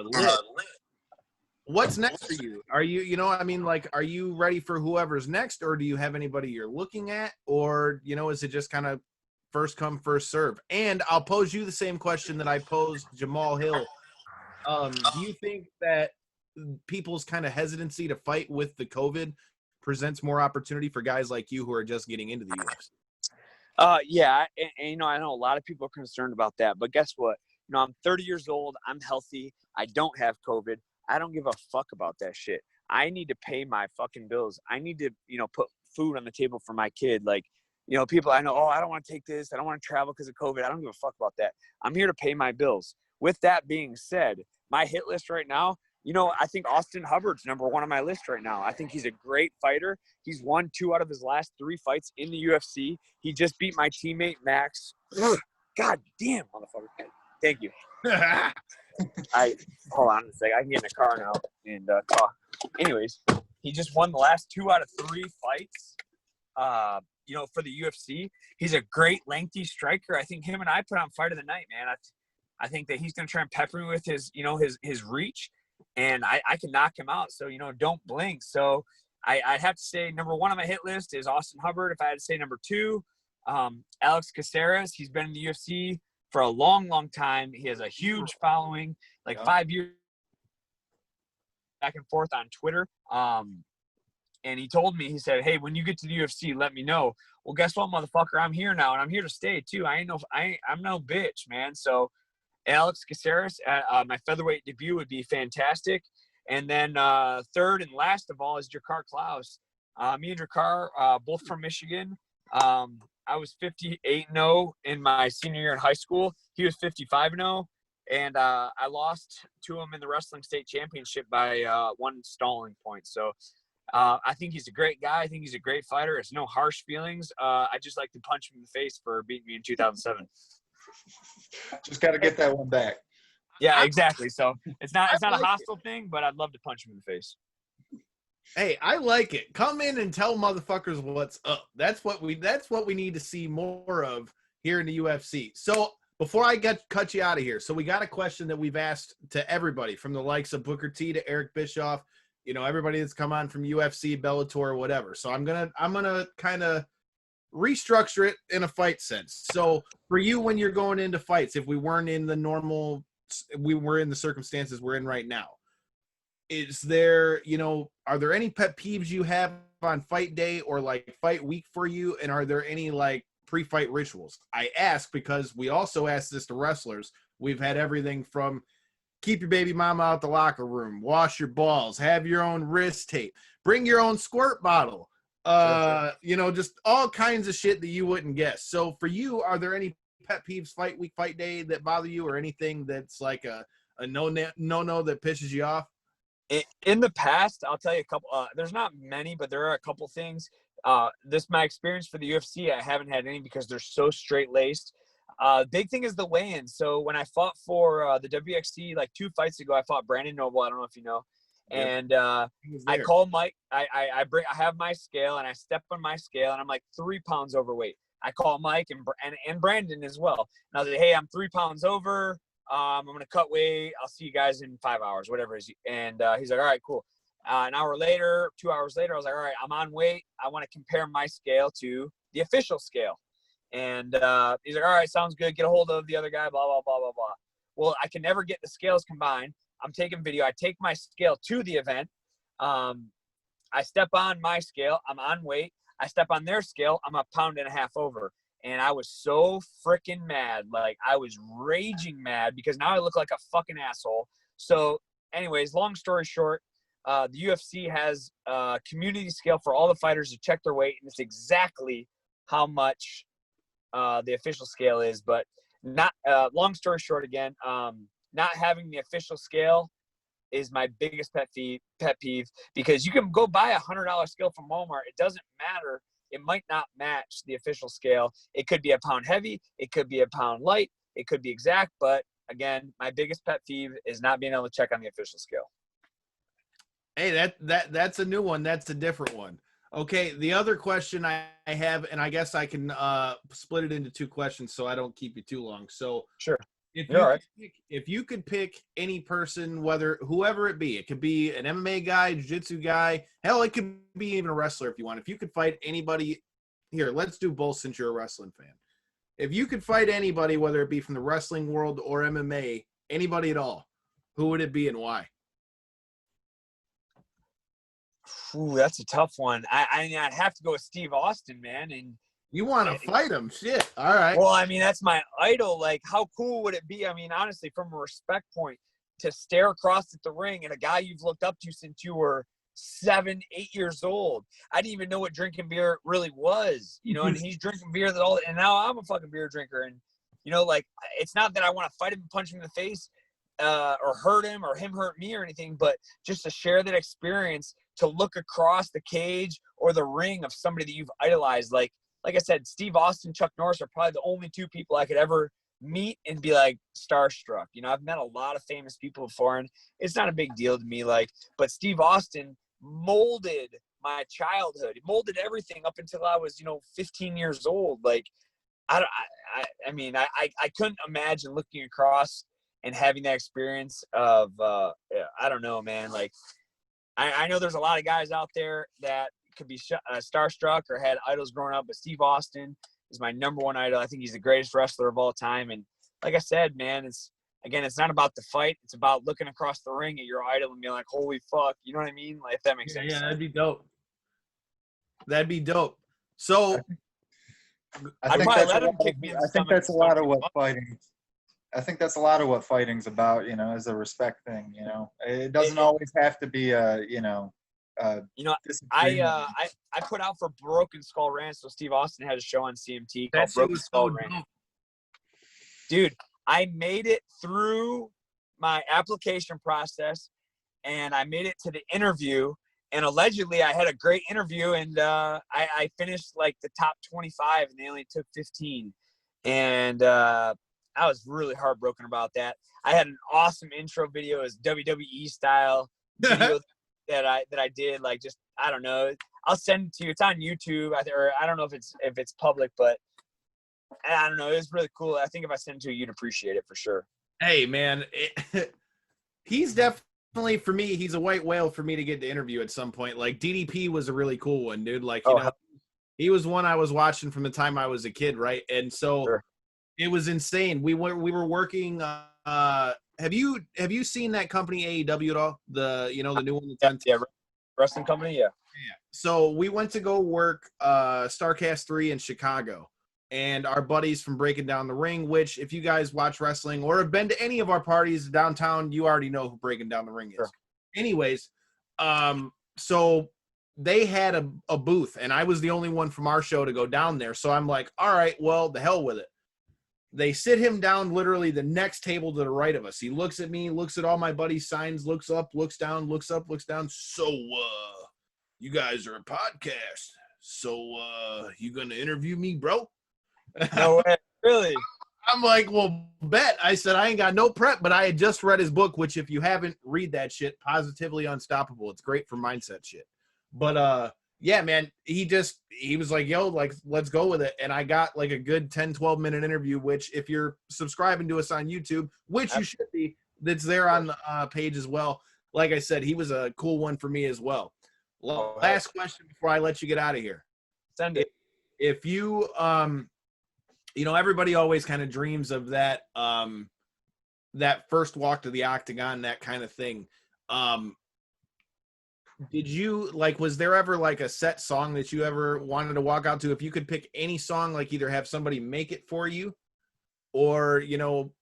list. What's next for you? Are you, are you ready for whoever's next, or do you have anybody you're looking at, or, is it just kind of first come, first serve? And I'll pose you the same question that I posed Jamal Hill. Do you think that people's kind of hesitancy to fight with the COVID presents more opportunity for guys like you who are just getting into the UFC? Yeah. And, I know a lot of people are concerned about that, but guess what? I'm 30 years old. I'm healthy. I don't have COVID. I don't give a fuck about that shit. I need to pay my fucking bills. I need to, put food on the table for my kid. Like, people I know, I don't want to take this. I don't want to travel because of COVID. I don't give a fuck about that. I'm here to pay my bills. With that being said, my hit list right now, I think Austin Hubbard's number one on my list right now. I think he's a great fighter. He's won 2 out of his last 3 fights in the UFC. He just beat my teammate, Max. God damn, motherfucker. Thank you. Hold on a second. I can get in the car now and talk. Anyways, he just won the last 2 out of 3 fights, for the UFC. He's a great, lengthy striker. I think him and I put on fight of the night, man. I think that he's going to try and pepper me with his reach. And I can knock him out. So, don't blink. So I'd have to say number 1 on my hit list is Austin Hubbard. If I had to say number 2, Alex Caceres. He's been in the UFC for a long, long time. He has a huge following, 5 years back and forth on Twitter. And he told me, he said, hey, when you get to the UFC, let me know. Well, guess what, motherfucker? I'm here now, and I'm here to stay too. I'm no bitch, man. So Alex Caceres, my featherweight debut would be fantastic. And then third and last of all is Jakar Klaus. Me and Jakar, both from Michigan. I was 58-0 in my senior year in high school. He was 55-0. And I lost to him in the wrestling state championship by 1 stalling point. So I think he's a great guy. I think he's a great fighter. It's no harsh feelings. I just like to punch him in the face for beating me in 2007. Just got to get that one back. Yeah, exactly. So it's not a hostile thing, but I'd love to punch him in the face. Hey, I like it. Come in and tell motherfuckers what's up. That's what we need to see more of here in the UFC. So before I cut you out of here, so we got a question that we've asked to everybody from the likes of Booker T to Eric Bischoff, everybody that's come on from UFC, Bellator, whatever. So I'm gonna kind of restructure it in a fight sense. So for you, when you're going into fights, if we weren't in we were in the circumstances we're in right now, is there, are there any pet peeves you have on fight day or fight week for you? And are there any pre-fight rituals? I ask because we also ask this to wrestlers. We've had everything from keep your baby mama out the locker room, wash your balls, have your own wrist tape, bring your own squirt bottle, just all kinds of shit that you wouldn't guess. So for you, are there any pet peeves fight week, fight day that bother you, or anything that's like a no that pisses you off? In the past, I'll tell you a couple. There's not many, but there are a couple things. My experience for the UFC, I haven't had any because they're so straight-laced. Big thing is the weigh-in. So when I fought for the WXC 2 fights ago, I fought Brandon Noble. I don't know if you know. And I call Mike. I have my scale, and I step on my scale, and I'm like 3 pounds overweight. I call Mike and Brandon as well. And I was like, hey, I'm 3 pounds over. I'm going to cut weight. I'll see you guys in 5 hours, whatever it is. And he's like, all right, cool. An hour later, 2 hours later, I was like, all right, I'm on weight. I want to compare my scale to the official scale. And he's like, all right, sounds good. Get a hold of the other guy, blah, blah, blah, blah, blah. Well, I can never get the scales combined. I'm taking video. I take my scale to the event. I step on my scale. I'm on weight. I step on their scale. I'm 1.5 pounds over. And I was so freaking mad. Like, I was raging mad because now I look like a fucking asshole. So anyways, long story short, the UFC has a community scale for all the fighters to check their weight. And it's exactly how much the official scale is. But not long story short again, not having the official scale is my biggest pet peeve because you can go buy $100 scale from Walmart. It doesn't matter. It might not match the official scale. It could be 1 pound heavy. It could be 1 pound light. It could be exact. But again, my biggest pet peeve is not being able to check on the official scale. Hey, that's a new one. That's a different one. Okay, the other question I have, and I guess I can split it into 2 questions so I don't keep you too long. So sure. If you could pick any person, whoever it be, it could be an MMA guy, jiu-jitsu guy, hell, it could be even a wrestler if you want. If you could fight anybody, here, let's do both since you're a wrestling fan. If you could fight anybody, whether it be from the wrestling world or MMA, anybody at all, who would it be and why? Ooh, that's a tough one. I'd have to go with Steve Austin, man. And you want to fight him? Shit. All right. Well, I mean, that's my idol. Like, how cool would it be? I mean, honestly, from a respect point, to stare across at the ring and a guy you've looked up to since you were 7, 8 years old. I didn't even know what drinking beer really was, you know, and he's drinking beer and now I'm a fucking beer drinker. And, you know, like, it's not that I want to fight him and punch him in the face or hurt him or him hurt me or anything, but just to share that experience, to look across the cage or the ring of somebody that you've idolized. Like I said, Steve Austin, Chuck Norris are probably the only 2 people I could ever meet and be like starstruck. You know, I've met a lot of famous people before and it's not a big deal to me. Like, but Steve Austin molded my childhood. It molded everything up until I was, 15 years old. Like, I mean, I couldn't imagine looking across and having that experience of, I don't know, man. Like, I know there's a lot of guys out there that could be starstruck or had idols growing up, but Steve Austin is my number 1 idol. I think he's the greatest wrestler of all time. And like I said, man, it's not about the fight. It's about looking across the ring at your idol and being like, holy fuck. You know what I mean? Like, if that makes sense. Yeah, that'd be dope. That'd be dope. So I think that's a lot of what fighting's about, is a respect thing, It doesn't always have to be I put out for Broken Skull Ranch, so Steve Austin had a show on CMT called Broken Skull Ranch. Dude, I made it through my application process, and I made it to the interview, and allegedly I had a great interview, and I finished like the top 25, and they only took 15, and I was really heartbroken about that. I had an awesome intro video, as WWE style video that I did. Like, just, I don't know. I'll send it to you. It's on YouTube. I don't know if it's public, but I don't know. It was really cool. I think if I send it to you, you'd appreciate it for sure. Hey, man, he's definitely, for me, he's a white whale for me to get to interview at some point. Like, DDP was a really cool one, dude. Like, he was one I was watching from the time I was a kid, right? And so sure. It was insane. We were working. Have you seen that company AEW at all? The new one that's on TV? Wrestling company, yeah. So we went to go work Starcast 3 in Chicago, and our buddies from Breaking Down the Ring, which if you guys watch wrestling or have been to any of our parties downtown, you already know who Breaking Down the Ring is. Sure. Anyways, so they had a booth, and I was the only one from our show to go down there. So I'm like, all right, well, the hell with it. They sit him down literally the next table to the right of us. He looks at me, looks at all my buddies' signs, looks up, looks down, looks up, looks down. So, you guys are a podcast. So, you going to interview me, bro? No way. Really? I'm like, well, bet. I said, I ain't got no prep, but I had just read his book, which if you haven't, read that shit, Positively Unstoppable. It's great for mindset shit. But yeah, man, he was like, yo, like, let's go with it. And I got like a good 10, 12-minute interview, which if you're subscribing to us on YouTube, which you should be, that's there on the page as well. Like I said, he was a cool one for me as well. Last question before I let you get out of here. Send it. If you, you know, everybody always kind of dreams of that, that first walk to the octagon, that kind of thing. Did you was there ever like a set song that you ever wanted to walk out to? If you could pick any song, like either have somebody make it for you or, you know,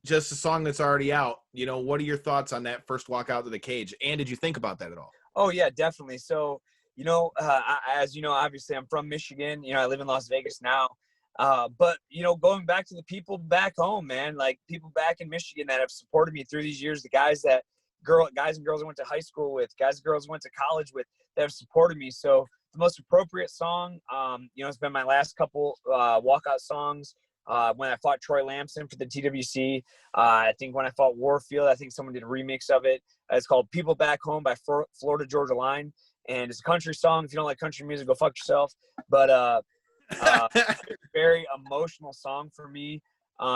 just a song that's already out, you know, what are your thoughts on that first walk out to the cage? And did you think about that at all? Oh yeah, definitely. So, you know, as you know, obviously I'm from Michigan, you know, I live in Las Vegas now. But, you know, going back to the people back home, man, like people back in Michigan that have supported me through these years, the guys and girls I went to high school with, guys and girls I went to college with that have supported me. So the most appropriate song, you know, it's been my last couple walkout songs. When I fought Troy Lamson for the TWC, I think when I fought Warfield, I think someone did a remix of it. It's called People Back Home by Florida Georgia Line. And it's a country song. If you don't like country music, go fuck yourself. But very emotional song for me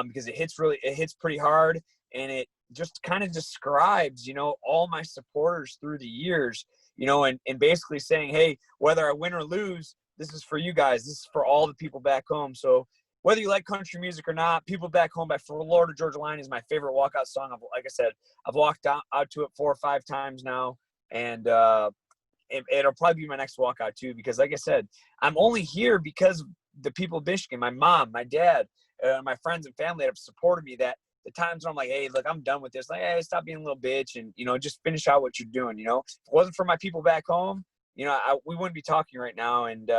because it hits pretty hard, and it just kind of describes, you know, all my supporters through the years, you know, and basically saying, hey, whether I win or lose, this is for you guys. This is for all the people back home. So whether you like country music or not, People Back Home by Florida Georgia Line is my favorite walkout song. Like I said, I've walked out to it 4 or 5 times now, and it'll probably be my next walkout too, because like I said, I'm only here because of the people of Michigan, my mom, my dad, my friends and family that have supported me. That the times when I'm like, hey, look, I'm done with this. Like, hey, stop being a little bitch and, you know, just finish out what you're doing. You know, if it wasn't for my people back home, you know, we wouldn't be talking right now. And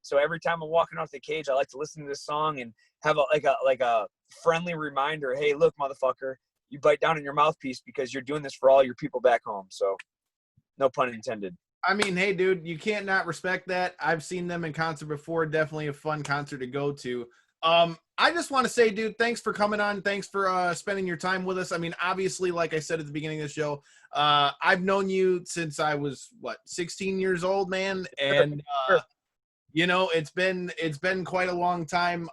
so every time I'm walking off the cage, I like to listen to this song and have a friendly reminder. Hey, look, motherfucker, you bite down in your mouthpiece because you're doing this for all your people back home. So no pun intended. I mean, hey, dude, you can't not respect that. I've seen them in concert before. Definitely a fun concert to go to. I just want to say, dude, thanks for coming on. Thanks for spending your time with us. I mean, obviously, like I said at the beginning of the show, I've known you since I was, 16 years old, man. And, you know, it's been quite a long time.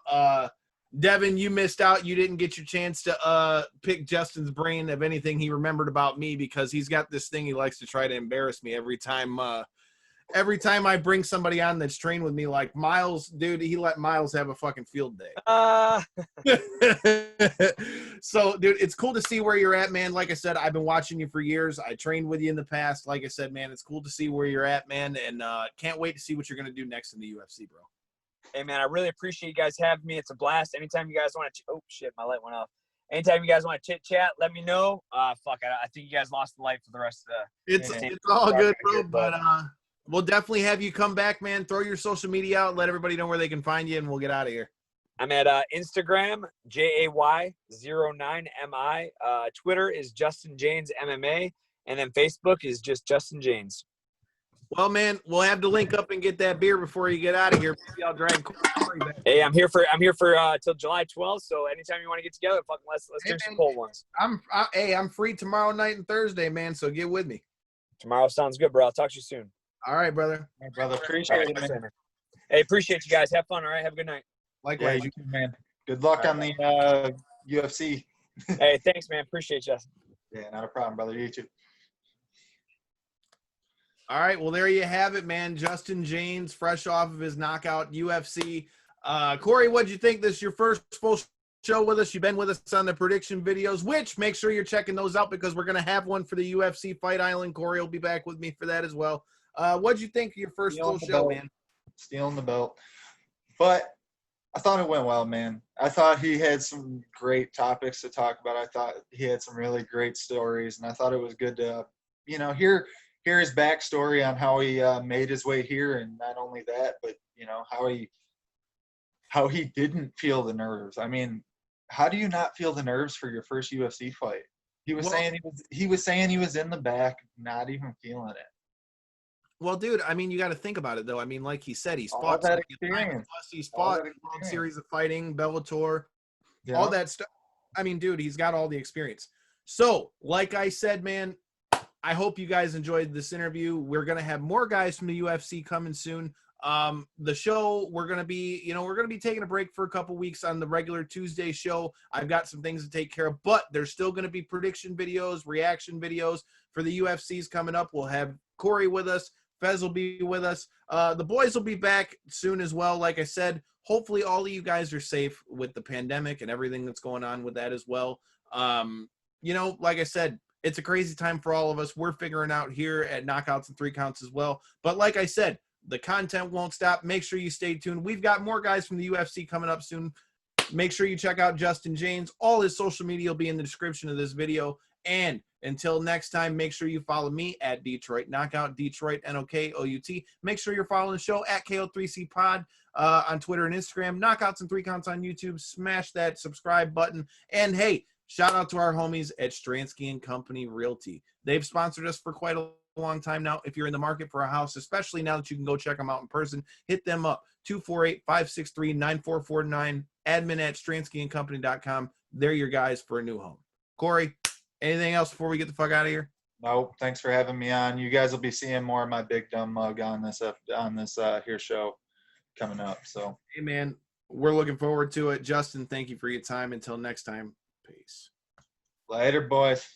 Devin, you missed out. You didn't get your chance to pick Justin's brain of anything he remembered about me, because he's got this thing he likes to try to embarrass me every time I bring somebody on that's trained with me. Like Miles, dude, he let Miles have a fucking field day. So, dude, it's cool to see where you're at, man. Like I said, I've been watching you for years. I trained with you in the past. Like I said, man, it's cool to see where you're at, man, and can't wait to see what you're going to do next in the UFC, bro. Hey, man, I really appreciate you guys having me. It's a blast. Anytime you guys want to – oh, shit, my light went off. Anytime you guys want to chit-chat, let me know. I think you guys lost the light for the rest of the – It's all good, bro, but we'll definitely have you come back, man. Throw your social media out. Let everybody know where they can find you, and we'll get out of here. I'm at Instagram, JAY09MI. Twitter is Justin Janes MMA. And then Facebook is just Justin Janes. Well, man, we'll have to link up and get that beer before you get out of here. Maybe I'll drag Corey back. Hey, I'm here for till July 12th. So anytime you want to get together, fucking let's drink some cold ones. I'm free tomorrow night and Thursday, man. So get with me. Tomorrow sounds good, bro. I'll talk to you soon. All right, brother. Hey, brother, appreciate it, man. Hey, appreciate you guys. Have fun. All right, have a good night. Likewise, you too, man. Good luck on the UFC. Hey, thanks, man. Appreciate you. Yeah, not a problem, brother. You too. All right, well, there you have it, man. Justin Janes, fresh off of his knockout UFC. Corey, what'd you think? This is your first full show with us. You've been with us on the prediction videos, which make sure you're checking those out because we're going to have one for the UFC Fight Island. Corey will be back with me for that as well. What'd you think of your first full show, man? Stealing the belt. But I thought it went well, man. I thought he had some great topics to talk about. I thought he had some really great stories, and I thought it was good to, hear his backstory on how he made his way here, and not only that, but how he didn't feel the nerves. I mean, how do you not feel the nerves for your first UFC fight? He was saying he was in the back, not even feeling it. Well, dude, I mean, you got to think about it though. I mean, like he said, he's All fought that experience. Plus he's fought World Series of Fighting, Bellator. all that stuff. I mean, dude, he's got all the experience. So, like I said, man, I hope you guys enjoyed this interview. We're going to have more guys from the UFC coming soon. The show, we're going to be taking a break for a couple weeks on the regular Tuesday show. I've got some things to take care of, but there's still going to be prediction videos, reaction videos for the UFCs coming up. We'll have Corey with us. Fez will be with us. The boys will be back soon as well. Like I said, hopefully all of you guys are safe with the pandemic and everything that's going on with that as well. Like I said, it's a crazy time for all of us. We're figuring out here at Knockouts and 3 Counts as well. But like I said, the content won't stop. Make sure you stay tuned. We've got more guys from the UFC coming up soon. Make sure you check out Justin James. All his social media will be in the description of this video. And until next time, make sure you follow me at Detroit Knockout, Detroit, Knockout. Make sure you're following the show at KO3C Pod on Twitter and Instagram. Knockouts and 3 Counts on YouTube. Smash that subscribe button. And hey, shout out to our homies at Stransky & Company Realty. They've sponsored us for quite a long time now. If you're in the market for a house, especially now that you can go check them out in person, hit them up. 248-563-9449. Admin at StranskyandCompany.com. They're your guys for a new home. Corey, anything else before we get the fuck out of here? No, thanks for having me on. You guys will be seeing more of my big dumb mug on this here show coming up. So, hey man, we're looking forward to it. Justin, thank you for your time. Until next time, peace. Later, boys.